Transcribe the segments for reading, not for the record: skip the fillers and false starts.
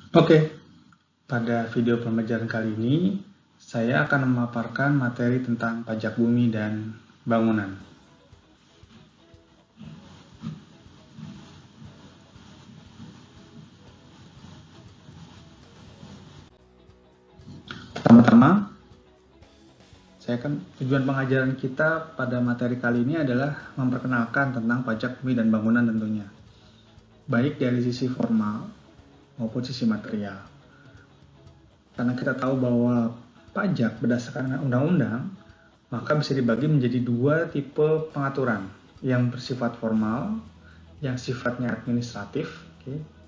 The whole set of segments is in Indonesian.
Oke, pada video pembelajaran kali ini, saya akan memaparkan materi tentang pajak bumi dan bangunan. Pertama-tama, tujuan pengajaran kita pada materi kali ini adalah memperkenalkan tentang pajak bumi dan bangunan tentunya, baik dari sisi formal maupun sisi material. Karena kita tahu bahwa pajak berdasarkan undang-undang, maka bisa dibagi menjadi dua tipe pengaturan, yang bersifat formal, yang sifatnya administratif,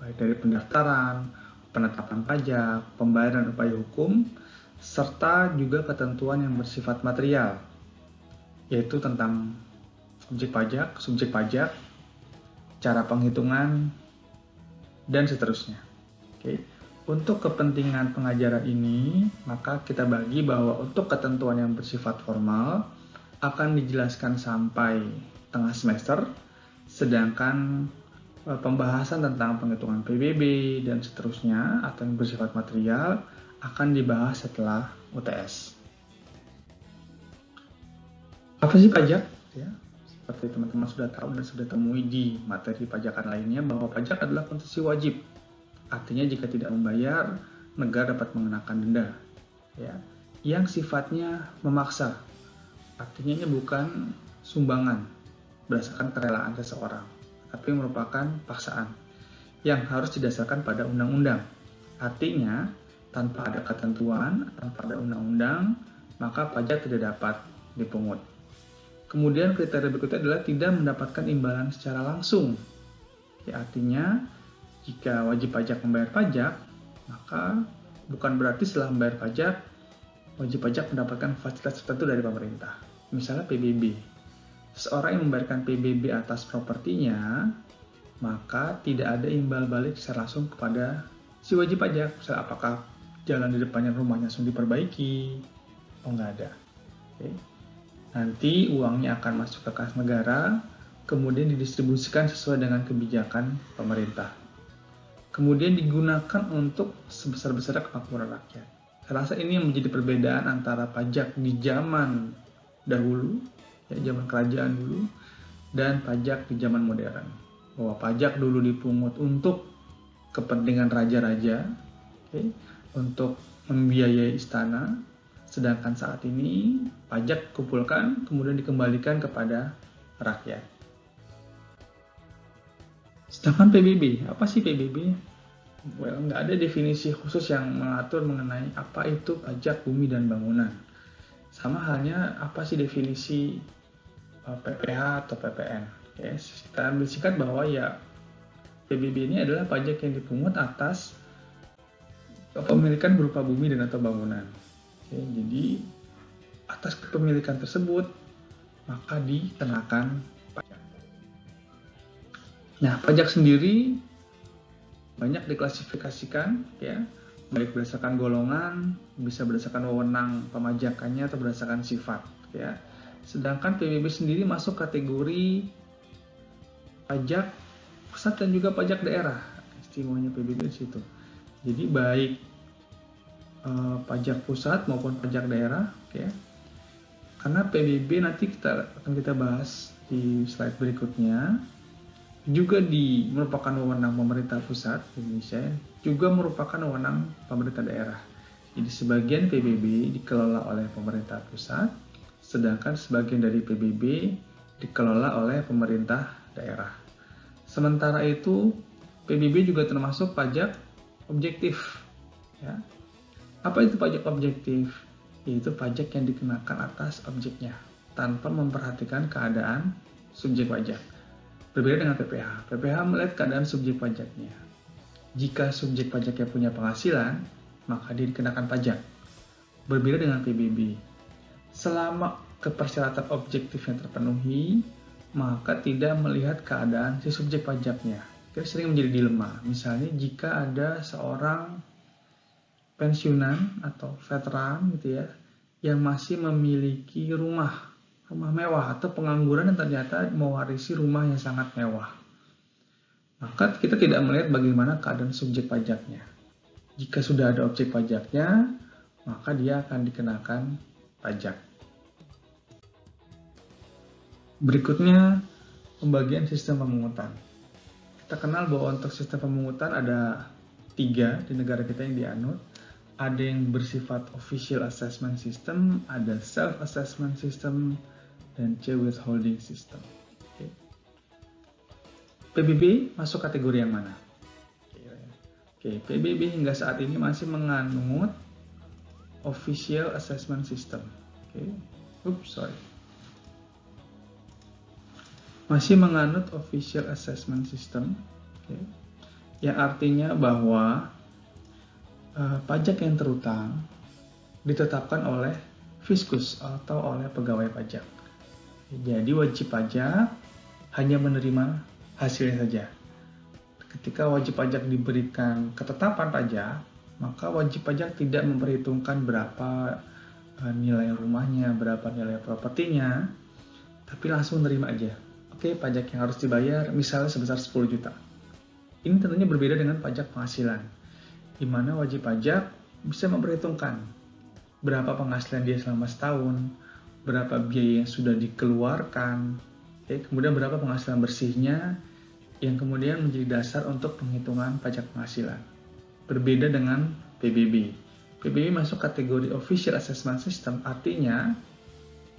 baik dari pendaftaran, penetapan pajak, pembayaran upaya hukum, serta juga ketentuan yang bersifat material, yaitu tentang subjek pajak, cara penghitungan, dan seterusnya. Untuk kepentingan pengajaran ini, maka kita bagi bahwa untuk ketentuan yang bersifat formal akan dijelaskan sampai tengah semester, sedangkan pembahasan tentang penghitungan PBB dan seterusnya atau yang bersifat material akan dibahas setelah UTS. Apa sih pajak? Ya, seperti teman-teman sudah tahu dan sudah temui di materi pajakan lainnya, bahwa pajak adalah konsesi wajib. Artinya jika tidak membayar, negara dapat mengenakan denda. Ya, yang sifatnya memaksa. Artinya ini bukan sumbangan berdasarkan kerelaan seseorang, tapi merupakan paksaan yang harus didasarkan pada undang-undang. Artinya, tanpa ada ketentuan, tanpa ada undang-undang, maka pajak tidak dapat dipungut. Kemudian kriteria berikutnya adalah tidak mendapatkan imbalan secara langsung. Ya, artinya, jika wajib pajak membayar pajak, maka bukan berarti setelah membayar pajak, wajib pajak mendapatkan fasilitas tertentu dari pemerintah. Misalnya PBB. Seseorang yang membayarkan PBB atas propertinya, maka tidak ada imbal balik secara langsung kepada si wajib pajak. Misalnya apakah jalan di depannya rumahnya langsung diperbaiki? Oh, nggak ada. Nanti uangnya akan masuk ke kas negara, kemudian didistribusikan sesuai dengan kebijakan pemerintah. Kemudian digunakan untuk sebesar-besarnya kemakmuran rakyat. Saya rasa ini yang menjadi perbedaan antara pajak di zaman dahulu, zaman kerajaan dulu, dan pajak di zaman modern. Bahwa pajak dulu dipungut untuk kepentingan raja-raja, untuk membiayai istana, sedangkan saat ini pajak dikumpulkan kemudian dikembalikan kepada rakyat. Sedangkan PBB, apa sih PBB? Nggak ada definisi khusus yang mengatur mengenai apa itu pajak bumi dan bangunan. Sama halnya apa sih definisi PPH atau PPN. Kita ambil singkat bahwa ya PBB ini adalah pajak yang dipungut atas kepemilikan berupa bumi dan atau bangunan. Jadi atas kepemilikan tersebut maka dikenakan pajak. Nah, pajak sendiri banyak diklasifikasikan, baik berdasarkan golongan, bisa berdasarkan wewenang pemajakannya atau berdasarkan sifat, Sedangkan PBB sendiri masuk kategori pajak pusat dan juga pajak daerah. Istimewanya PBB di situ. Jadi baik pajak pusat maupun pajak daerah, Karena PBB nanti akan kita bahas di slide berikutnya, juga merupakan wewenang pemerintah pusat Indonesia, juga merupakan wewenang pemerintah daerah. Jadi sebagian PBB dikelola oleh pemerintah pusat, sedangkan sebagian dari PBB dikelola oleh pemerintah daerah. Sementara itu, PBB juga termasuk pajak objektif. Apa itu pajak objektif? Yaitu pajak yang dikenakan atas objeknya, tanpa memperhatikan keadaan subjek pajak. Berbeda dengan PPH. PPH melihat keadaan subjek pajaknya. Jika subjek pajaknya punya penghasilan, maka dia dikenakan pajak. Berbeda dengan PBB. Selama kepersyaratan objektifnya terpenuhi, maka tidak melihat keadaan si subjek pajaknya. Kita sering menjadi dilema. Misalnya jika ada seorang pensiunan atau veteran yang masih memiliki rumah mewah atau pengangguran yang ternyata mewarisi rumah yang sangat mewah, maka kita tidak melihat bagaimana keadaan subjek pajaknya. Jika sudah ada objek pajaknya, maka dia akan dikenakan pajak. Berikutnya, pembagian sistem pemungutan. Kita kenal bahwa untuk sistem pemungutan ada 3 di negara kita yang dianut. Ada yang bersifat official assessment system, ada self-assessment system, dan withholding system. PBB masuk kategori yang mana? PBB hingga saat ini masih menganut official assessment system. Masih menganut official assessment system, yang artinya bahwa pajak yang terutang ditetapkan oleh fiskus atau oleh pegawai pajak. Jadi wajib pajak hanya menerima hasilnya saja. Ketika wajib pajak diberikan ketetapan pajak, maka wajib pajak tidak memperhitungkan berapa nilai rumahnya, berapa nilai propertinya, tapi langsung nerima aja. Oke, pajak yang harus dibayar misalnya sebesar 10 juta. Ini tentunya berbeda dengan pajak penghasilan, di mana wajib pajak bisa memperhitungkan berapa penghasilan dia selama setahun, berapa biaya yang sudah dikeluarkan, kemudian berapa penghasilan bersihnya, yang kemudian menjadi dasar untuk penghitungan pajak penghasilan. Berbeda dengan PBB. PBB masuk kategori Official Assessment System, artinya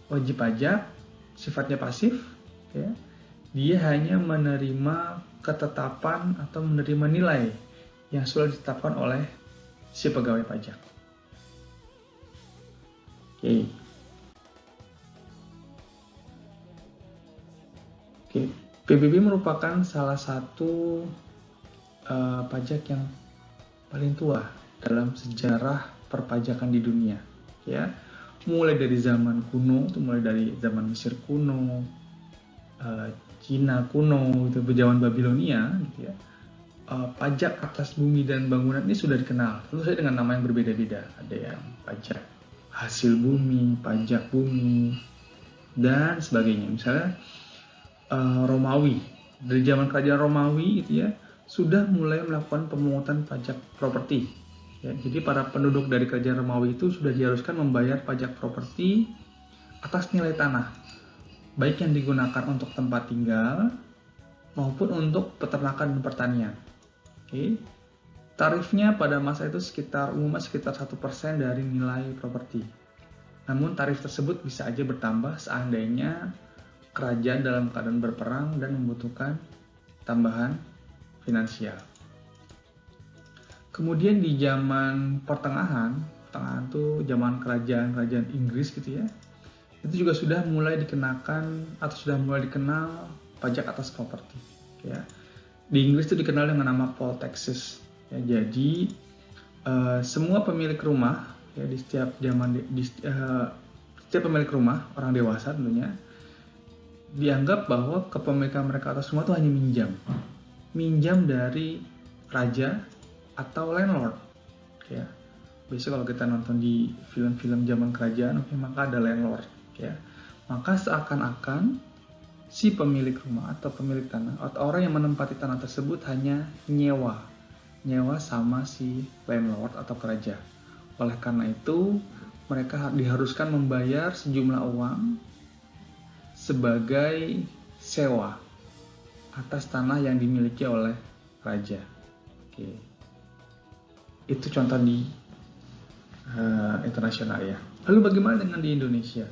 wajib pajak sifatnya pasif, dia hanya menerima ketetapan atau menerima nilai yang sudah ditetapkan oleh si pegawai pajak. PBB merupakan salah satu pajak yang paling tua dalam sejarah perpajakan di dunia, mulai dari zaman kuno, mulai dari zaman Mesir kuno, Cina kuno, zaman Babilonia, pajak atas bumi dan bangunan ini sudah dikenal, tentu saja dengan nama yang berbeda-beda. Ada yang pajak hasil bumi, pajak bumi, dan sebagainya. Misalnya Romawi, dari zaman kerajaan Romawi sudah mulai melakukan pemungutan pajak properti. Jadi para penduduk dari kerajaan Romawi itu sudah diharuskan membayar pajak properti atas nilai tanah, baik yang digunakan untuk tempat tinggal maupun untuk peternakan dan pertanian. Tarifnya pada masa itu umumnya sekitar 1% dari nilai properti. Namun tarif tersebut bisa aja bertambah seandainya kerajaan dalam keadaan berperang dan membutuhkan tambahan finansial. Kemudian di zaman pertengahan itu zaman kerajaan Inggris itu juga sudah mulai dikenakan atau sudah mulai dikenal pajak atas properti. Di Inggris itu dikenal dengan nama poll taxes. Jadi semua pemilik rumah di setiap pemilik rumah, orang dewasa tentunya, dianggap bahwa kepemilikan mereka atas rumah itu hanya minjam dari raja atau landlord. Biasanya kalau kita nonton di film-film zaman kerajaan, maka ada landlord. Maka seakan-akan si pemilik rumah atau pemilik tanah atau orang yang menempati tanah tersebut hanya nyewa sama si landlord atau kerajaan. Oleh karena itu, mereka diharuskan membayar sejumlah uang sebagai sewa atas tanah yang dimiliki oleh raja. Itu contoh di internasional ya. Lalu bagaimana dengan di Indonesia?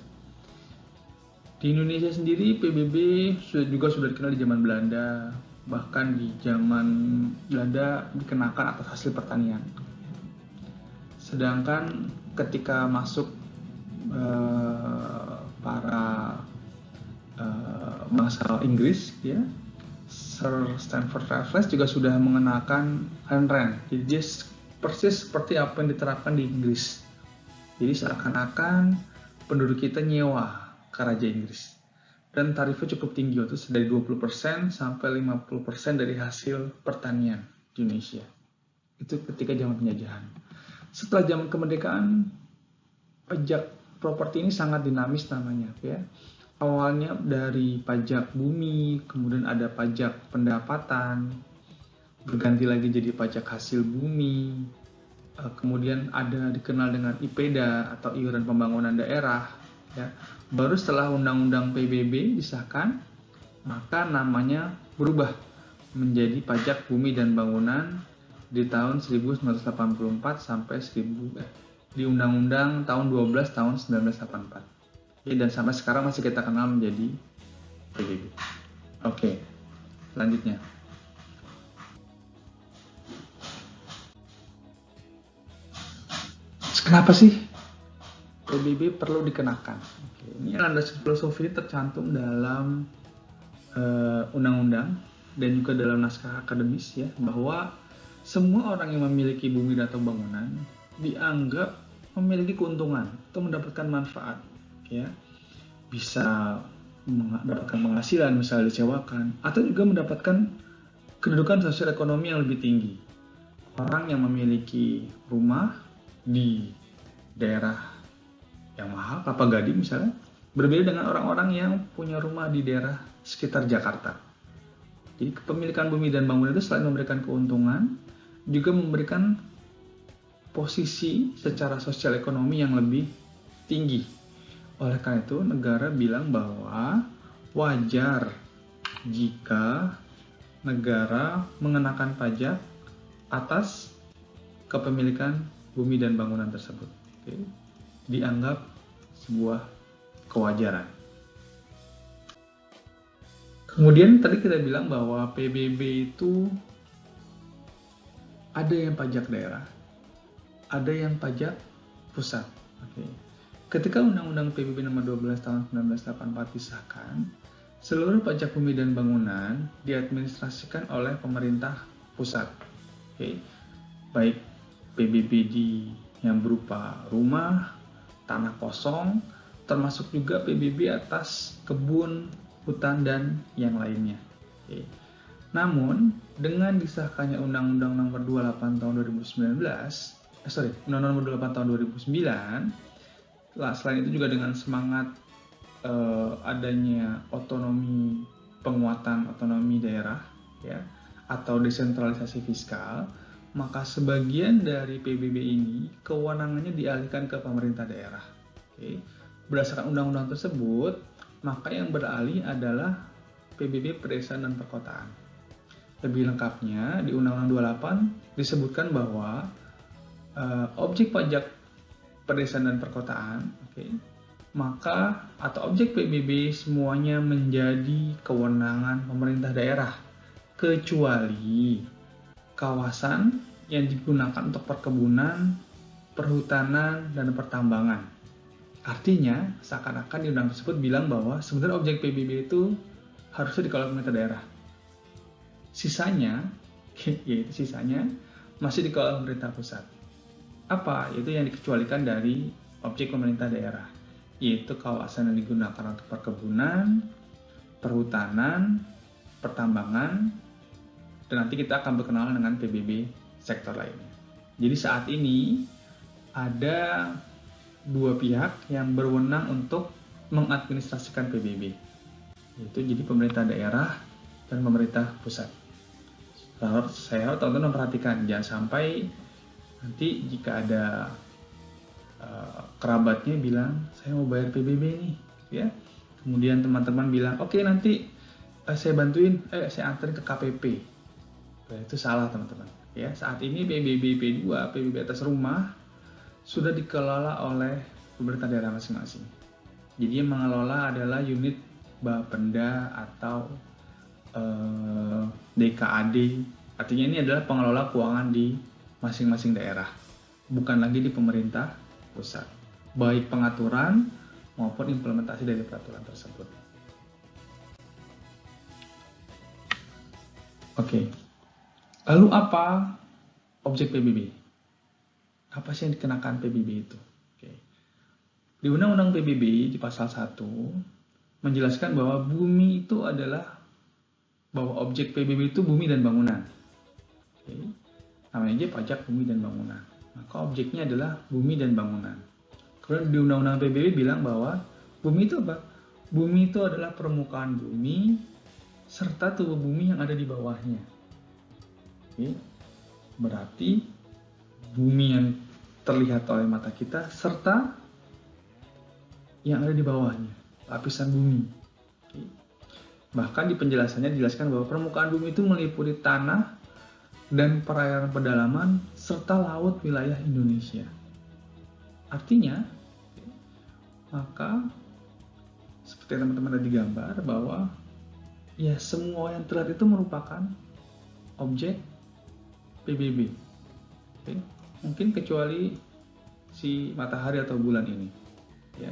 Di Indonesia sendiri PBB sudah dikenal di zaman Belanda, bahkan di zaman Belanda dikenakan atas hasil pertanian. Sedangkan ketika masuk para bangsa Inggris, Sir Stamford Raffles juga sudah mengenakan land rent. Jadi dia persis seperti apa yang diterapkan di Inggris. Jadi seakan-akan penduduk kita nyewa ke Raja Inggris. Dan tarifnya cukup tinggi, itu dari 20% sampai 50% dari hasil pertanian di Indonesia. Itu ketika zaman penjajahan. Setelah zaman kemerdekaan, pajak properti ini sangat dinamis namanya, Awalnya dari pajak bumi, kemudian ada pajak pendapatan, berganti lagi jadi pajak hasil bumi, kemudian ada dikenal dengan IPEDA atau Iuran Pembangunan Daerah, ya. Baru setelah Undang-Undang PBB disahkan, maka namanya berubah menjadi Pajak Bumi dan Bangunan di tahun 1984 sampai di Undang-Undang tahun 12 tahun 1984. Oke, dan sampai sekarang masih kita kenal menjadi PBB. Oke, selanjutnya. Kenapa sih PBB perlu dikenakan? Oke, ini landasan filosofi tercantum dalam undang-undang dan juga dalam naskah akademis, ya, bahwa semua orang yang memiliki bumi atau bangunan dianggap memiliki keuntungan atau mendapatkan manfaat, ya. Bisa mendapatkan penghasilan, misalnya disewakan, atau juga mendapatkan kedudukan sosial ekonomi yang lebih tinggi. Orang yang memiliki rumah di daerah yang mahal, Kelapa Gading misalnya, berbeda dengan orang-orang yang punya rumah di daerah sekitar Jakarta. Jadi kepemilikan bumi dan bangunan itu selain memberikan keuntungan, juga memberikan posisi secara sosial ekonomi yang lebih tinggi. Oleh karena itu, negara bilang bahwa wajar jika negara mengenakan pajak atas kepemilikan bumi dan bangunan tersebut. Oke. Dianggap sebuah kewajaran. Kemudian tadi kita bilang bahwa PBB itu ada yang pajak daerah, ada yang pajak pusat. Oke. Ketika Undang-Undang PBB nomor 12 tahun 1984 disahkan, seluruh pajak bumi dan bangunan diadministrasikan oleh pemerintah pusat. Oke. Baik PBB yang berupa rumah, tanah kosong, termasuk juga PBB atas kebun, hutan, dan yang lainnya. Oke. Namun, dengan disahkannya Undang-Undang nomor 28 tahun 2019, Undang-Undang nomor 28 tahun 2009, selain itu juga dengan semangat adanya otonomi, penguatan otonomi daerah, ya, atau desentralisasi fiskal, maka sebagian dari PBB ini kewenangannya dialihkan ke pemerintah daerah. Oke. Berdasarkan undang-undang tersebut, maka yang beralih adalah PBB pedesaan dan perkotaan. Lebih lengkapnya, di Undang-Undang 28 disebutkan bahwa objek pajak pedesaan dan perkotaan, maka atau objek PBB semuanya menjadi kewenangan pemerintah daerah, kecuali kawasan yang digunakan untuk perkebunan, perhutanan, dan pertambangan. Artinya, seakan-akan di undang tersebut bilang bahwa sebenarnya objek PBB itu harusnya dikelola pemerintah daerah. Sisanya, yaitu sisanya, masih dikelola pemerintah pusat. Apa? Yaitu yang dikecualikan dari objek pemerintah daerah, yaitu kawasan yang digunakan untuk perkebunan, perhutanan, pertambangan, dan nanti kita akan berkenalan dengan PBB sektor lainnya. Jadi saat ini ada dua pihak yang berwenang untuk mengadministrasikan PBB, yaitu jadi pemerintah daerah dan pemerintah pusat. Saya harap teman-teman memperhatikan, jangan sampai nanti jika ada kerabatnya bilang saya mau bayar PBB nih, ya. Kemudian teman-teman bilang oke, nanti saya bantuin, saya anterin ke KPP. Itu salah, teman-teman. Ya, saat ini PBB P2, PBB atas rumah sudah dikelola oleh pemerintah daerah masing-masing. Jadi yang mengelola adalah unit Bapenda atau DKAD. Artinya ini adalah pengelola keuangan di masing-masing daerah, bukan lagi di pemerintah pusat, baik pengaturan maupun implementasi dari peraturan tersebut. Oke. Lalu apa objek PBB? Apa sih yang dikenakan PBB itu? Oke. Di Undang-Undang PBB di pasal 1 menjelaskan bahwa bumi itu adalah, bahwa objek PBB itu bumi dan bangunan. Oke. Namanya aja pajak bumi dan bangunan. Maka objeknya adalah bumi dan bangunan. Kemudian di Undang-Undang PBB bilang bahwa bumi itu apa? Bumi itu adalah permukaan bumi serta tubuh bumi yang ada di bawahnya. Oke. Berarti bumi yang terlihat oleh mata kita, serta yang ada di bawahnya, lapisan bumi. Bahkan di penjelasannya dijelaskan bahwa permukaan bumi itu meliputi tanah dan perairan pedalaman serta laut wilayah Indonesia. Artinya, maka seperti teman-teman ada di gambar bahwa ya semua yang terlihat itu merupakan objek PBB. Oke? Mungkin kecuali si matahari atau bulan ini. Ya.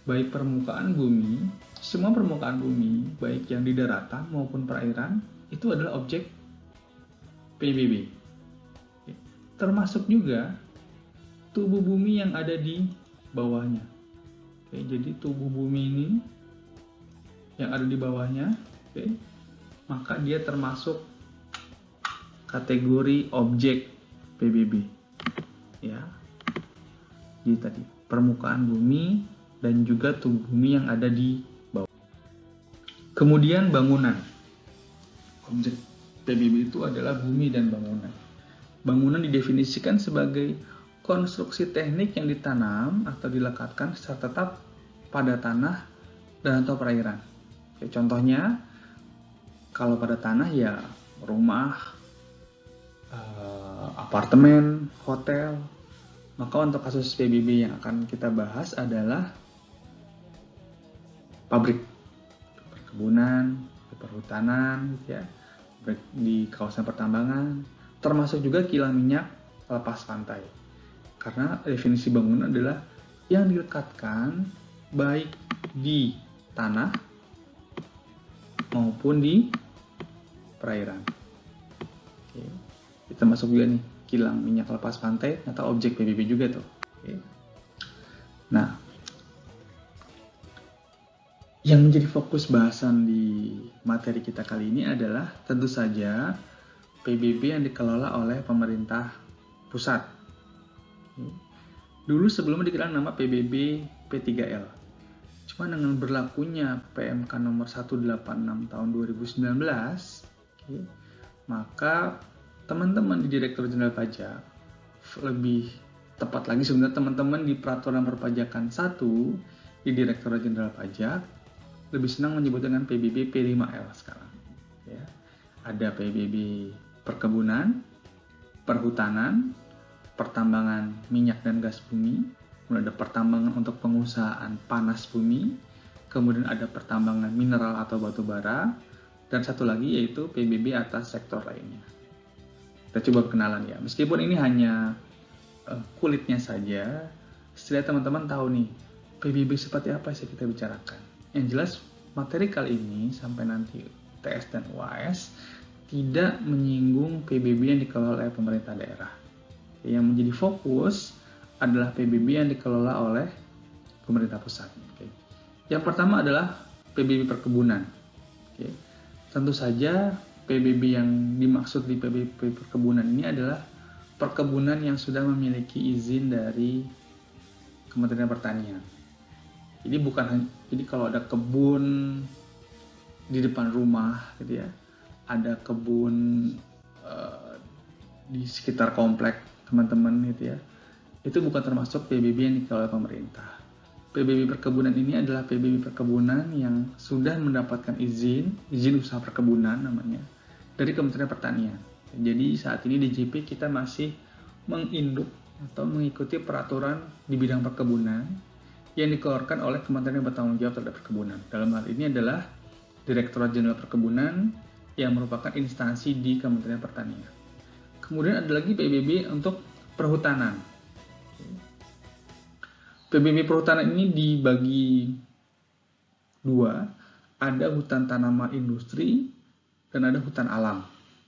Baik permukaan bumi, semua permukaan bumi, baik yang di daratan maupun perairan, itu adalah objek PBB. Oke. Termasuk juga tubuh bumi yang ada di bawahnya. Oke, jadi tubuh bumi ini yang ada di bawahnya, oke, maka dia termasuk kategori objek PBB. Ya. Jadi tadi permukaan bumi dan juga tubuh bumi yang ada di bawah. Kemudian bangunan. Objek PBB itu adalah bumi dan bangunan. Bangunan didefinisikan sebagai konstruksi teknik yang ditanam atau dilekatkan secara tetap pada tanah dan atau perairan. Oke, contohnya, kalau pada tanah ya rumah, apartemen, hotel. Maka untuk kasus PBB yang akan kita bahas adalah pabrik, perkebunan, perhutanan, ya, di kawasan pertambangan, termasuk juga kilang minyak lepas pantai. Karena definisi bangunan adalah yang dilekatkan baik di tanah maupun di perairan. Oke. Itu termasuk juga nih kilang minyak lepas pantai atau objek PBB juga tuh. Oke. Nah, yang menjadi fokus bahasan di materi kita kali ini adalah tentu saja PBB yang dikelola oleh pemerintah pusat. Dulu sebelumnya dikenal nama PBB P3L. Cuma dengan berlakunya PMK nomor 186 tahun 2019, maka teman-teman di Direktorat Jenderal Pajak, lebih tepat lagi sebenarnya teman-teman di Peraturan Perpajakan 1 di Direktorat Jenderal Pajak, lebih senang menyebut dengan PBB P5L sekarang. Ya. Ada PBB perkebunan, perhutanan, pertambangan minyak dan gas bumi, kemudian ada pertambangan untuk pengusahaan panas bumi, kemudian ada pertambangan mineral atau batu bara, dan satu lagi yaitu PBB atas sektor lainnya. Kita coba kenalan ya. Meskipun ini hanya kulitnya saja, setelah teman-teman tahu nih PBB seperti apa sih kita bicarakan. Yang jelas materi kali ini sampai nanti TS dan UAS tidak menyinggung PBB yang dikelola oleh pemerintah daerah. Yang menjadi fokus adalah PBB yang dikelola oleh pemerintah pusat. Oke. Yang pertama adalah PBB perkebunan. Oke. Tentu saja PBB yang dimaksud di PBB perkebunan ini adalah perkebunan yang sudah memiliki izin dari Kementerian Pertanian. Jadi kalau ada kebun di depan rumah, gitu ya, ada kebun di sekitar komplek teman-teman, gitu ya, itu bukan termasuk PBB yang dikelola pemerintah. PBB perkebunan ini adalah PBB perkebunan yang sudah mendapatkan izin usaha perkebunan namanya, dari Kementerian Pertanian. Jadi saat ini di JP kita masih menginduk atau mengikuti peraturan di bidang perkebunan yang dikeluarkan oleh Kementerian yang bertanggung jawab terhadap perkebunan. Dalam hal ini adalah Direktorat Jenderal Perkebunan yang merupakan instansi di Kementerian Pertanian. Kemudian ada lagi PBB untuk perhutanan. PBB perhutanan ini dibagi dua, ada hutan tanaman industri dan ada hutan alam.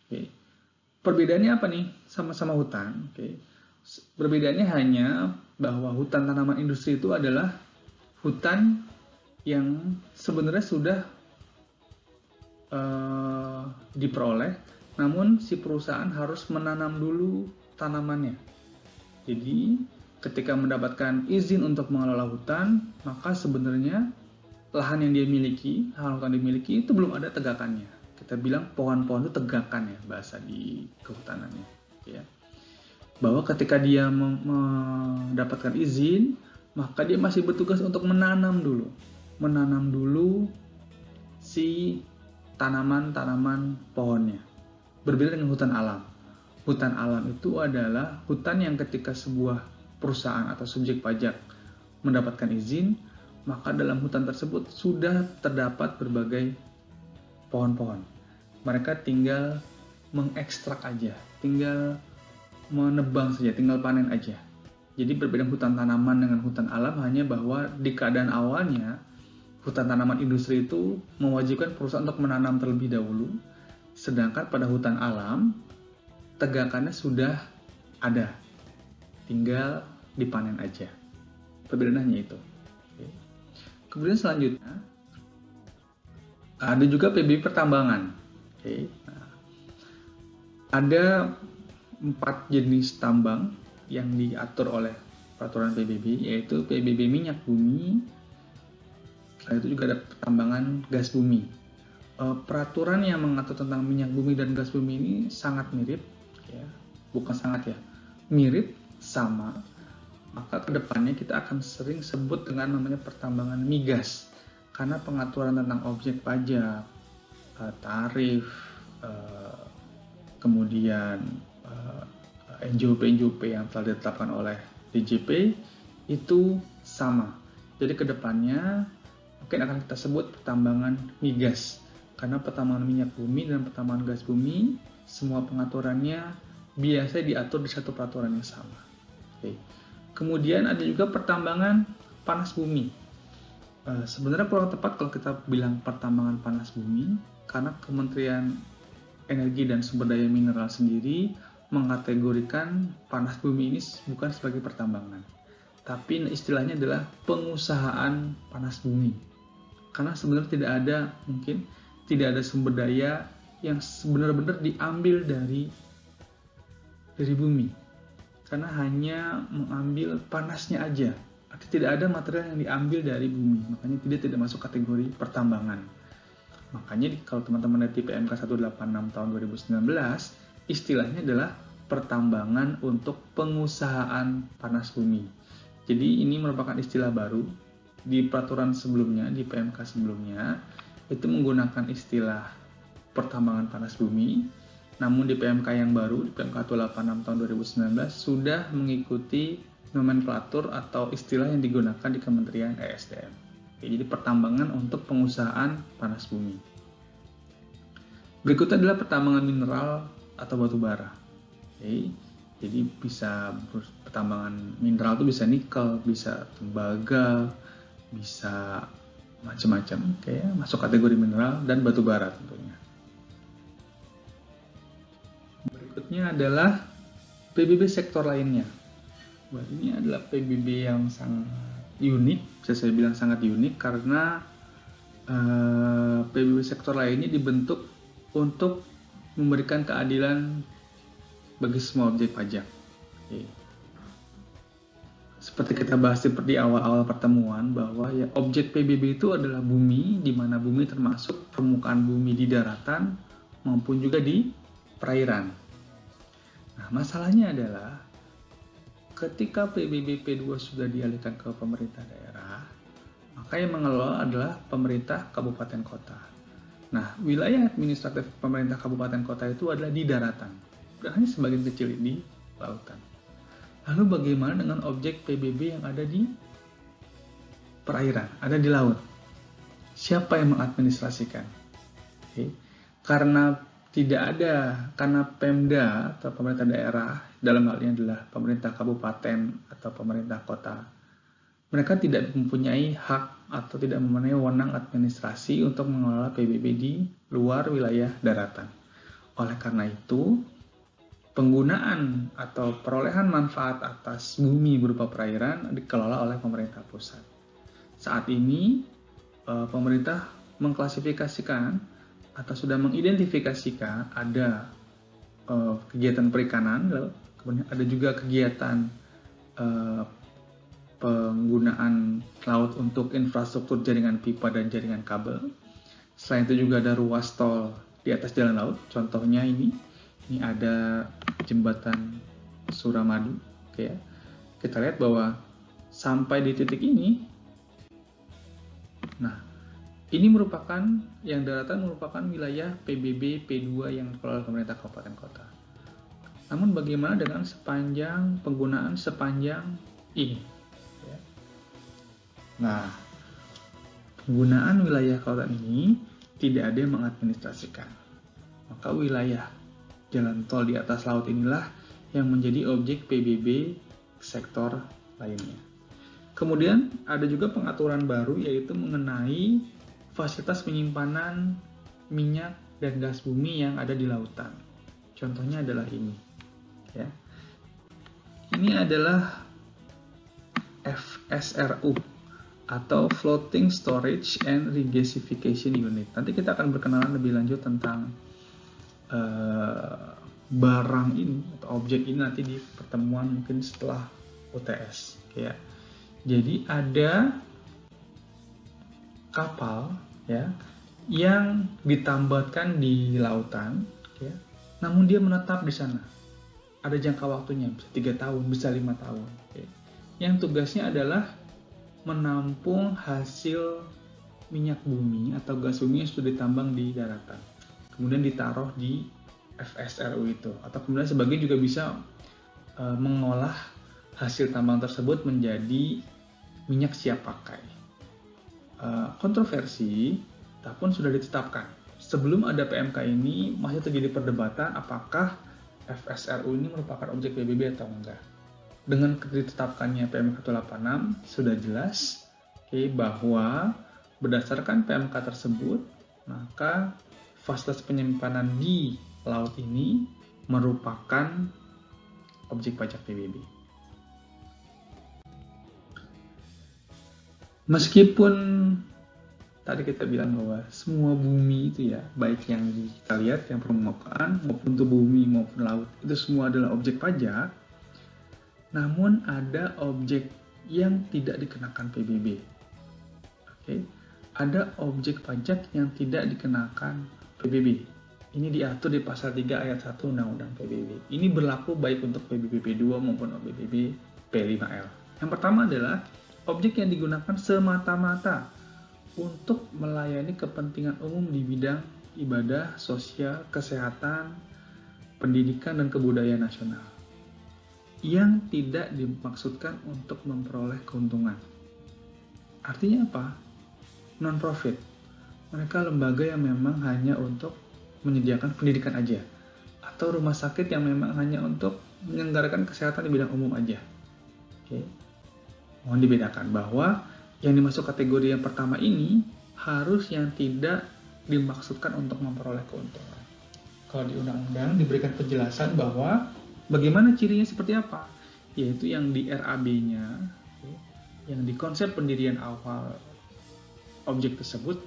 Oke. Perbedaannya apa nih? Sama-sama hutan. Oke. Perbedaannya hanya bahwa hutan tanaman industri itu adalah hutan yang sebenarnya sudah diperoleh, namun si perusahaan harus menanam dulu tanamannya. Jadi ketika mendapatkan izin untuk mengelola hutan, maka sebenarnya lahan yang dia miliki, lahan hutan dimiliki itu belum ada tegakannya. Kita bilang pohon-pohon itu tegakan ya, bahasa di kehutanannya. Ya. bahwa ketika dia mendapatkan izin, maka dia masih bertugas untuk menanam dulu si tanaman-tanaman pohonnya. Berbeda dengan hutan alam. Hutan alam itu adalah hutan yang ketika sebuah perusahaan atau subjek pajak mendapatkan izin, maka dalam hutan tersebut sudah terdapat berbagai pohon-pohon. Mereka tinggal mengekstrak aja, tinggal menebang saja, tinggal panen aja. Jadi berbeda hutan tanaman dengan hutan alam hanya bahwa di keadaan awalnya hutan tanaman industri itu mewajibkan perusahaan untuk menanam terlebih dahulu, sedangkan pada hutan alam tegakannya sudah ada, tinggal dipanen aja. Perbedaannya itu. Kemudian selanjutnya ada juga PBB pertambangan. Nah, ada 4 jenis tambang yang diatur oleh peraturan PBB, yaitu PBB minyak bumi. Selain itu juga ada pertambangan gas bumi. Peraturan yang mengatur tentang minyak bumi dan gas bumi ini sangat mirip, ya, bukan sangat ya, mirip, sama. Maka kedepannya kita akan sering sebut dengan namanya pertambangan migas, karena pengaturan tentang objek pajak, tarif, kemudian NJOP yang telah ditetapkan oleh DJP itu sama. Jadi kedepannya mungkin akan kita sebut pertambangan migas, karena pertambangan minyak bumi dan pertambangan gas bumi semua pengaturannya biasa diatur di satu peraturan yang sama. Kemudian ada juga pertambangan panas bumi. Sebenarnya kurang tepat kalau kita bilang pertambangan panas bumi, karena Kementerian Energi dan Sumber Daya Mineral sendiri mengkategorikan panas bumi ini bukan sebagai pertambangan, tapi istilahnya adalah pengusahaan panas bumi. Karena sebenarnya tidak ada sumber daya yang benar-benar diambil dari bumi, karena hanya mengambil panasnya aja. Artinya tidak ada material yang diambil dari bumi, makanya tidak masuk kategori pertambangan. Makanya kalau teman-teman lihat di PMK 186 tahun 2019, istilahnya adalah pertambangan untuk pengusahaan panas bumi. Jadi ini merupakan istilah baru. Di peraturan sebelumnya, di PMK sebelumnya, itu menggunakan istilah pertambangan panas bumi. Namun di PMK yang baru, di PMK 186 tahun 2019, sudah mengikuti nomenklatur atau istilah yang digunakan di Kementerian ESDM. Jadi pertambangan untuk pengusahaan panas bumi. Berikutnya adalah pertambangan mineral atau batu bara. Jadi bisa pertambangan mineral itu bisa nikel, bisa tembaga, bisa macam-macam, masuk kategori mineral dan batu bara tentunya. Berikutnya adalah PBB sektor lainnya. Ini adalah PBB yang sangat unik, bisa saya bilang sangat unik karena PBB sektor lainnya dibentuk untuk memberikan keadilan bagi semua objek pajak. Seperti kita bahas di awal-awal pertemuan bahwa ya objek PBB itu adalah bumi, di mana bumi termasuk permukaan bumi di daratan maupun juga di perairan. Nah, masalahnya adalah ketika PBB P2 sudah dialihkan ke pemerintah daerah, maka yang mengelola adalah pemerintah kabupaten kota. Nah, wilayah administratif pemerintah kabupaten kota itu adalah di daratan, dan hanya sebagian kecil di lautan. Lalu bagaimana dengan objek PBB yang ada di perairan, ada di laut? Siapa yang mengadministrasikan? Karena Pemda atau pemerintah daerah, dalam hal ini adalah pemerintah kabupaten atau pemerintah kota, mereka tidak mempunyai hak atau tidak mempunyai wewenang administrasi untuk mengelola PBB di luar wilayah daratan. Oleh karena itu, penggunaan atau perolehan manfaat atas bumi berupa perairan dikelola oleh pemerintah pusat. Saat ini, pemerintah mengklasifikasikan atau sudah mengidentifikasikan ada kegiatan perikanan, kemudian ada juga kegiatan penggunaan laut untuk infrastruktur jaringan pipa dan jaringan kabel. Selain itu juga ada ruas tol di atas jalan laut. Contohnya ini ada jembatan Suramadu, oke ya. Kita lihat bahwa sampai di titik ini, nah ini merupakan yang daratan merupakan wilayah PBB P2 yang dikelola pemerintah kabupaten kota. Namun bagaimana dengan sepanjang penggunaan sepanjang ini? Ya. Nah, penggunaan wilayah kawasan ini tidak ada yang mengadministrasikan. Maka wilayah jalan tol di atas laut inilah yang menjadi objek PBB sektor lainnya. Kemudian ada juga pengaturan baru yaitu mengenai fasilitas penyimpanan minyak dan gas bumi yang ada di lautan. Contohnya adalah ini. Ya. Ini adalah FSRU atau Floating Storage and Regasification Unit. Nanti kita akan berkenalan lebih lanjut tentang barang ini atau objek ini nanti di pertemuan mungkin setelah UTS. Ya. Jadi ada kapal ya yang ditambatkan di lautan, ya, namun dia menetap di sana. Ada jangka waktunya, bisa 3 tahun, bisa 5 tahun. Ya. Yang tugasnya adalah menampung hasil minyak bumi atau gas bumi yang sudah ditambang di daratan. Kemudian ditaruh di FSRU itu. Atau kemudian sebagian juga bisa mengolah hasil tambang tersebut menjadi minyak siap pakai. Kontroversi, tapi sudah ditetapkan. Sebelum ada PMK ini, masih terjadi perdebatan apakah FSRU ini merupakan objek PBB atau enggak. Dengan ditetapkannya PMK 186, sudah jelas bahwa berdasarkan PMK tersebut, maka fasilitas penyimpanan di laut ini merupakan objek pajak PBB. Meskipun tadi kita bilang bahwa semua bumi itu ya, baik yang kita lihat, yang permukaan, maupun tubuh bumi, maupun laut, itu semua adalah objek pajak, namun ada objek yang tidak dikenakan PBB. Oke. Ada objek pajak yang tidak dikenakan PBB. Ini diatur di pasal 3 ayat 1 Undang-Undang PBB. Ini berlaku baik untuk PBB P2 maupun PBB P5L. Yang pertama adalah objek yang digunakan semata-mata untuk melayani kepentingan umum di bidang ibadah, sosial, kesehatan, pendidikan, dan kebudayaan nasional yang tidak dimaksudkan untuk memperoleh keuntungan. Artinya apa? Non-profit. Mereka lembaga yang memang hanya untuk menyediakan pendidikan aja, atau rumah sakit yang memang hanya untuk menyelenggarakan kesehatan di bidang umum aja. Oke. Mohon dibedakan bahwa yang dimasuk kategori yang pertama ini harus yang tidak dimaksudkan untuk memperoleh keuntungan. Kalau di undang-undang diberikan penjelasan bahwa bagaimana cirinya seperti apa, yaitu yang di RAB-nya, yang di konsep pendirian awal objek tersebut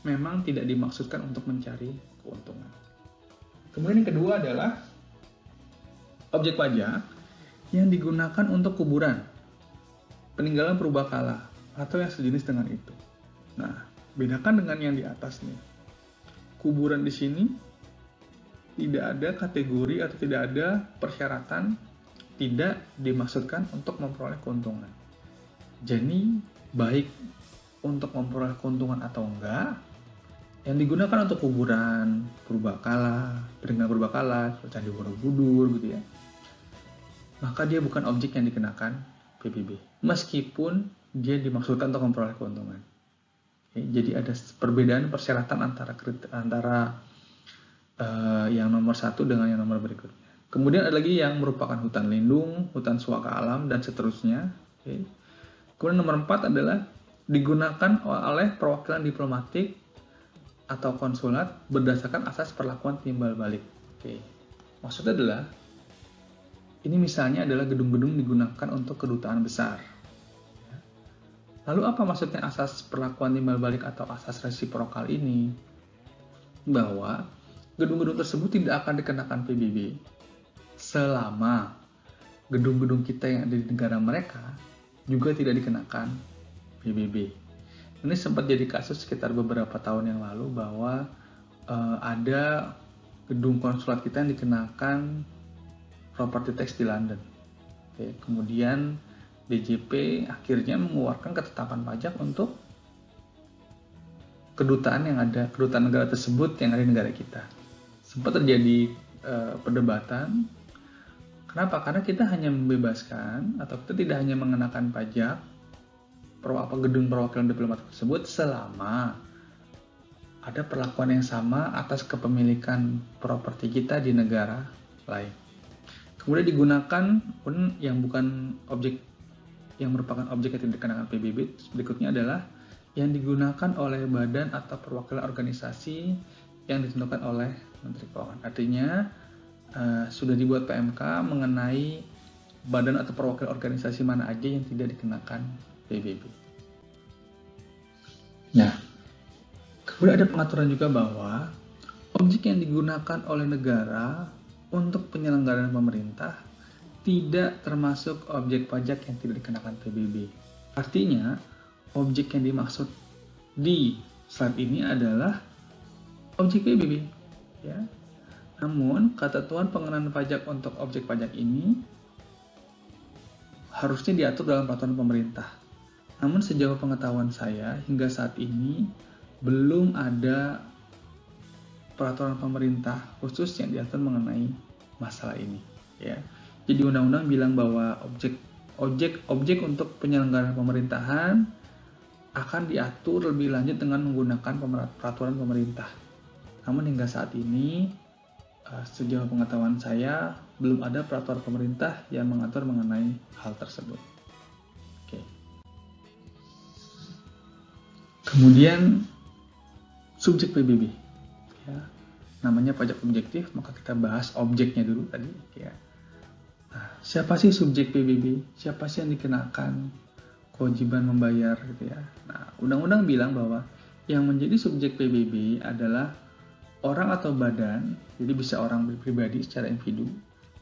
memang tidak dimaksudkan untuk mencari keuntungan. Kemudian yang kedua adalah objek pajak yang digunakan untuk kuburan, peninggalan purbakala, atau yang sejenis dengan itu. Nah, bedakan dengan yang di atas nih. Kuburan di sini tidak ada kategori atau tidak ada persyaratan, tidak dimaksudkan untuk memperoleh keuntungan. Jadi, baik untuk memperoleh keuntungan atau enggak, yang digunakan untuk kuburan, purbakala, peninggalan purbakala, Candi Borobudur gitu ya, maka dia bukan objek yang dikenakan PBB. Meskipun dia dimaksudkan untuk memperoleh keuntungan. Jadi ada perbedaan persyaratan antara yang nomor 1 dengan yang nomor berikutnya. Kemudian ada lagi yang merupakan hutan lindung, hutan suaka alam, dan seterusnya. Kemudian nomor 4 adalah digunakan oleh perwakilan diplomatik atau konsulat berdasarkan asas perlakuan timbal balik. Maksudnya adalah, ini misalnya adalah gedung-gedung digunakan untuk kedutaan besar. Lalu apa maksudnya asas perlakuan timbal balik atau asas resiprokal ini? Bahwa gedung-gedung tersebut tidak akan dikenakan PBB selama gedung-gedung kita yang ada di negara mereka juga tidak dikenakan PBB. Ini sempat jadi kasus sekitar beberapa tahun yang lalu bahwa ada gedung konsulat kita yang dikenakan property tax di London. Oke, kemudian DJP akhirnya mengeluarkan ketetapan pajak untuk kedutaan negara tersebut yang ada di negara kita. Sempat terjadi perdebatan. Kenapa? Karena kita hanya membebaskan atau kita tidak hanya mengenakan pajak gedung perwakilan diplomatik tersebut selama ada perlakuan yang sama atas kepemilikan properti kita di negara lain. Kemudian digunakan pun yang bukan objek yang merupakan objek yang tidak dikenakan PBB. Berikutnya adalah yang digunakan oleh badan atau perwakilan organisasi yang ditentukan oleh Menteri Keuangan. Artinya sudah dibuat PMK mengenai badan atau perwakilan organisasi mana aja yang tidak dikenakan PBB. Nah, kemudian ada pengaturan juga bahwa objek yang digunakan oleh negara untuk penyelenggaraan pemerintah tidak termasuk objek pajak yang tidak dikenakan PBB. Artinya, objek yang dimaksud di slide ini adalah objek PBB. Ya. Namun, ketentuan pengenaan pajak untuk objek pajak ini harusnya diatur dalam peraturan pemerintah. Namun, sejauh pengetahuan saya, hingga saat ini belum ada peraturan pemerintah khusus yang diatur mengenai masalah ini. Ya. Jadi undang-undang bilang bahwa objek untuk penyelenggaraan pemerintahan akan diatur lebih lanjut dengan menggunakan peraturan pemerintah. Namun hingga saat ini, sejauh pengetahuan saya, belum ada peraturan pemerintah yang mengatur mengenai hal tersebut. Oke. Kemudian subjek PBB, ya, namanya pajak objektif, maka kita bahas objeknya dulu tadi. Ya. Nah, siapa sih subjek PBB? Siapa sih yang dikenakan kewajiban membayar gitu ya? Nah, undang-undang bilang bahwa yang menjadi subjek PBB adalah orang atau badan, jadi bisa orang pribadi secara individu,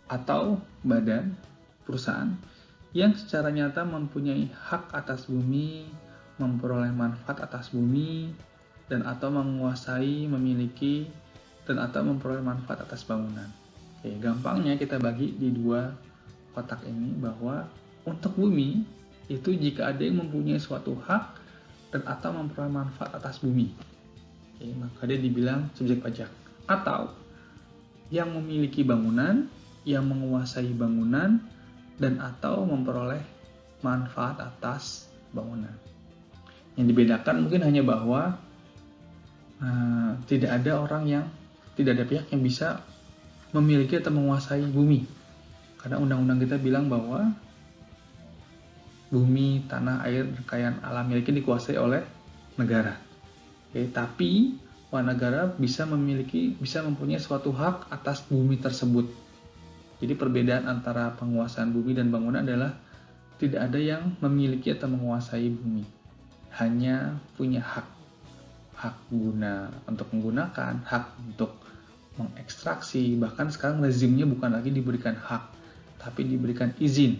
atau badan, perusahaan, yang secara nyata mempunyai hak atas bumi, memperoleh manfaat atas bumi, dan atau menguasai, memiliki, dan atau memperoleh manfaat atas bangunan. Oke, gampangnya kita bagi di dua kotak ini bahwa untuk bumi, itu jika ada yang mempunyai suatu hak dan atau memperoleh manfaat atas bumi. Oke, maka dia dibilang subjek pajak. Atau yang memiliki bangunan, yang menguasai bangunan, dan atau memperoleh manfaat atas bangunan. Yang dibedakan mungkin hanya bahwa tidak ada pihak yang bisa memiliki atau menguasai bumi. Karena undang-undang kita bilang bahwa bumi, tanah, air, kekayaan alam miliknya dikuasai oleh negara. Oke, tapi negara bisa mempunyai suatu hak atas bumi tersebut. Jadi perbedaan antara penguasaan bumi dan bangunan adalah tidak ada yang memiliki atau menguasai bumi. Hanya punya hak guna untuk menggunakan, hak untuk mengekstraksi, bahkan sekarang rezimnya bukan lagi diberikan hak, tapi diberikan izin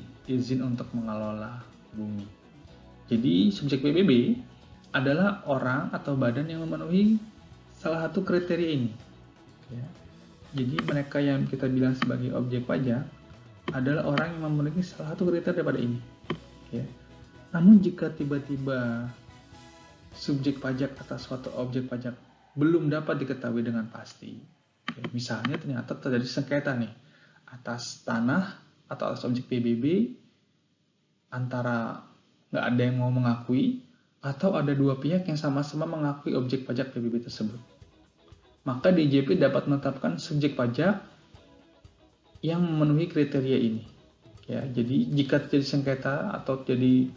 untuk mengelola bumi. Jadi subjek PBB adalah orang atau badan yang memenuhi salah satu kriteria ini. Ya. Jadi mereka yang kita bilang sebagai objek pajak adalah orang yang memenuhi salah satu kriteria daripada ini. Ya. Namun jika tiba-tiba subjek pajak atas suatu objek pajak belum dapat diketahui dengan pasti, ya, misalnya ternyata terjadi sengketa nih atas tanah atau atas objek PBB antara nggak ada yang mau mengakui atau ada dua pihak yang sama-sama mengakui objek pajak PBB tersebut, maka DJP dapat menetapkan subjek pajak yang memenuhi kriteria ini. Ya, jadi jika terjadi sengketa atau terjadi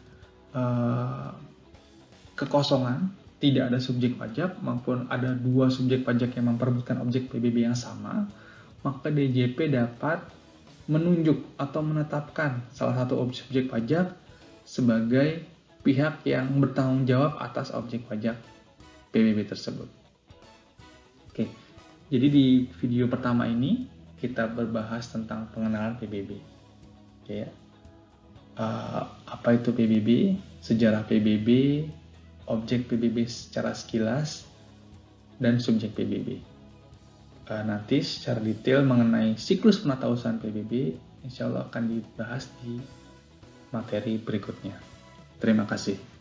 kekosongan, tidak ada subjek pajak maupun ada dua subjek pajak yang memperebutkan objek PBB yang sama, maka DJP dapat menunjuk atau menetapkan salah satu subjek pajak sebagai pihak yang bertanggung jawab atas objek pajak PBB tersebut. Oke, jadi di video pertama ini kita berbahas tentang pengenalan PBB. Oke, ya. Apa itu PBB, sejarah PBB, objek PBB secara sekilas, dan subjek PBB. Nanti secara detail mengenai siklus penatausahaan PBB insya Allah akan dibahas di materi berikutnya. Terima kasih.